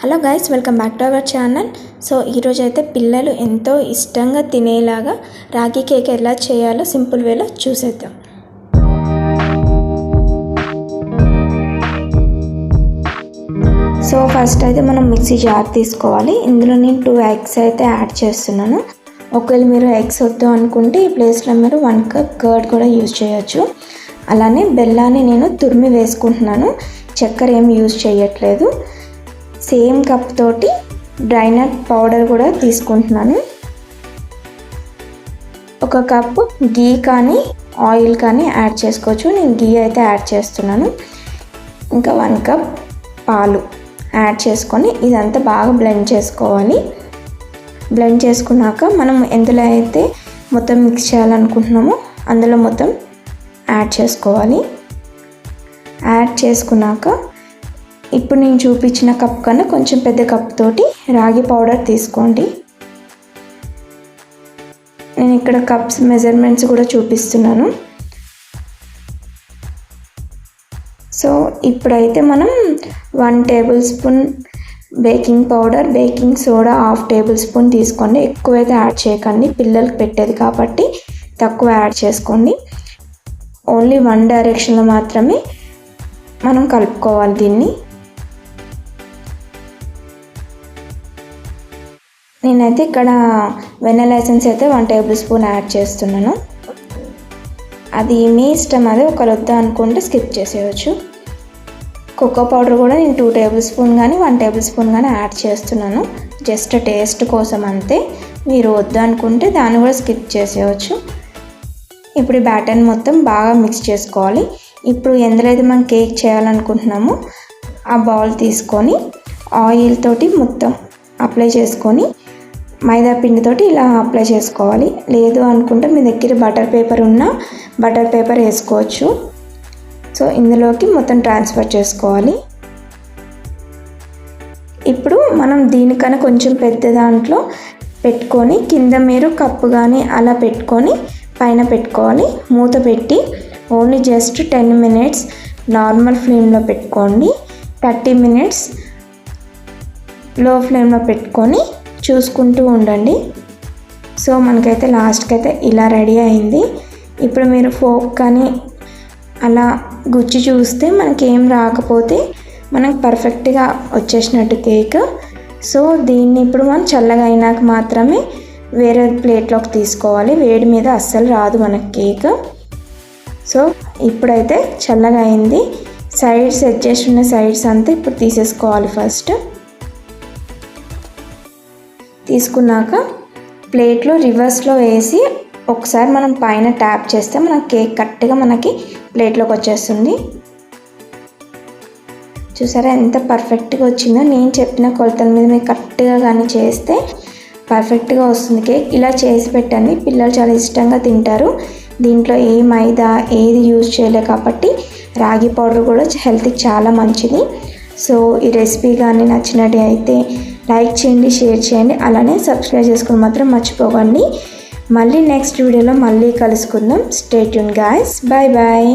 Hello guys, welcome back to our channel. So ఈరోజు అయితే పిల్లలు ఎంతో ఇష్టంగా తినేలాగా రాగి కేక్ ఎలా చేయాలో సింపుల్ వేలో చూసేద్దాం. సో ఫస్ట్ అయితే మనం మిక్సీ జార్ తీసుకోవాలి. ఇందులో నేను 2 ఎగ్స్ అయితే యాడ్ చేస్తున్నాను. ఒకవేళ మీరు ఎగ్స్ వద్దు అనుకుంటే ఈ ప్లేస్లో మీరు 1 కప్ కర్డ్ కూడా యూజ్ చేయొచ్చు. అలానే బెల్లాన్ని నేను తురిమి వేసుకుంటున్నాను, చక్కెర ఏమి యూజ్ చేయట్లేదు. సేమ్ కప్ తోటి డ్రై నట్ పౌడర్ కూడా తీసుకుంటున్నాను. 1 కప్పు గీ కానీ ఆయిల్ కానీ యాడ్ చేసుకోవచ్చు. నేను గీ అయితే యాడ్ చేస్తున్నాను. ఇంకా 1 కప్ పాలు యాడ్ చేసుకొని ఇదంతా బాగా బ్లెండ్ చేసుకోవాలి. బ్లెండ్ చేసుకున్నాక మనం ఎందులో అయితే మొత్తం మిక్స్ చేయాలనుకుంటున్నామో అందులో మొత్తం యాడ్ చేసుకోవాలి. యాడ్ చేసుకున్నాక ఇప్పుడు నేను చూపించిన కప్ కన్నా కొంచెం పెద్ద కప్ తోటి రాగి పౌడర్ తీసుకోండి. నేను ఇక్కడ కప్స్ మెజర్మెంట్స్ కూడా చూపిస్తున్నాను. సో ఇప్పుడైతే మనం 1 table spoon baking powder, baking soda 1/2 table spoon తీసుకోండి. ఎక్కువైతే యాడ్ చేయకండి, పిల్లలకి పెట్టేది కాబట్టి తక్కువ యాడ్ చేసుకోండి. ఓన్లీ 1 డైరెక్షన్లో మాత్రమే మనం కలుపుకోవాలి దీన్ని. నేనైతే ఇక్కడ వెనిలా ఎసెన్స్ అయితే 1 టేబుల్ స్పూన్ యాడ్ చేస్తున్నాను. అది మీ ఇష్టం, అది ఒకరు వద్దా అనుకుంటే స్కిప్ చేసేయచ్చు. కోకో పౌడర్ కూడా నేను 2 టేబుల్ స్పూన్ కానీ 1 టేబుల్ స్పూన్ కానీ యాడ్ చేస్తున్నాను, జస్ట్ టేస్ట్ కోసం అంతే. మీరు వద్దు అనుకుంటే దాన్ని కూడా స్కిప్ చేసేయచ్చు. ఇప్పుడు ఈ బ్యాటర్ మొత్తం బాగా మిక్స్ చేసుకోవాలి. ఇప్పుడు ఎందులో అయితే మనం కేక్ చేయాలనుకుంటున్నామో ఆ బౌల్ తీసుకొని ఆయిల్ తోటి మొత్తం అప్లై చేసుకొని మైదా పిండితోటి ఇలా అప్లై చేసుకోవాలి. లేదు అనుకుంటే మీ దగ్గర బటర్ పేపర్ ఉన్నా బటర్ పేపర్ వేసుకోవచ్చు. సో ఇందులోకి మొత్తం ట్రాన్స్ఫర్ చేసుకోవాలి. ఇప్పుడు మనం దీనికన్నా కొంచెం పెద్ద దాంట్లో పెట్టుకొని కింద మీరు కప్పు కానీ అలా పెట్టుకొని పైన పెట్టుకోవాలి. మూత పెట్టి ఓన్లీ జస్ట్ 10 మినిట్స్ నార్మల్ ఫ్లేమ్లో పెట్టుకోండి. 30 మినిట్స్ లో ఫ్లేమ్లో పెట్టుకొని చూసుకుంటూ ఉండండి. సో మనకైతే లాస్ట్కి అయితే ఇలా రెడీ అయింది. ఇప్పుడు మీరు ఫోక్ కానీ అలా గుచ్చి చూస్తే మనకి ఏం రాకపోతే మనకు పర్ఫెక్ట్గా వచ్చేసినట్టు కేక్. సో దీన్ని ఇప్పుడు మనం చల్లగా అయినాక మాత్రమే వేరే ప్లేట్లోకి తీసుకోవాలి. వేడి మీద అస్సలు రాదు మనకి కేక్. సో ఇప్పుడైతే చల్లగా అయింది. సైడ్స్ అడ్జస్ట్ ఉన్న సైడ్స్ అంతా ఇప్పుడు తీసేసుకోవాలి. ఫస్ట్ తీసుకున్నాక ప్లేట్లో రివర్స్లో వేసి ఒకసారి మనం పైన ట్యాప్ చేస్తే మన కేక్ కరెక్ట్గా మనకి ప్లేట్లోకి వచ్చేస్తుంది. చూసారా ఎంత పర్ఫెక్ట్గా వచ్చిందో. నేను చెప్పిన కొలతల మీద మీరు కరెక్ట్గా కానీ చేస్తే పర్ఫెక్ట్గా వస్తుంది కేక్. ఇలా చేసి పెట్టండి, పిల్లలు చాలా ఇష్టంగా తింటారు. దీంట్లో ఏ మైదా ఏది యూజ్ చేయలే కాబట్టి రాగి పౌడర్ కూడా హెల్త్కి చాలా మంచిది. సో ఈ రెసిపీ కానీ నచ్చినట్టు అయితే లైక్ చేయండి, షేర్ చేయండి, అలానే సబ్స్క్రైబ్ చేసుకుని మాత్రం మర్చిపోకండి. మళ్ళీ నెక్స్ట్ వీడియోలో మళ్ళీ కలుసుకుందాం. Stay tune guys, bye bye.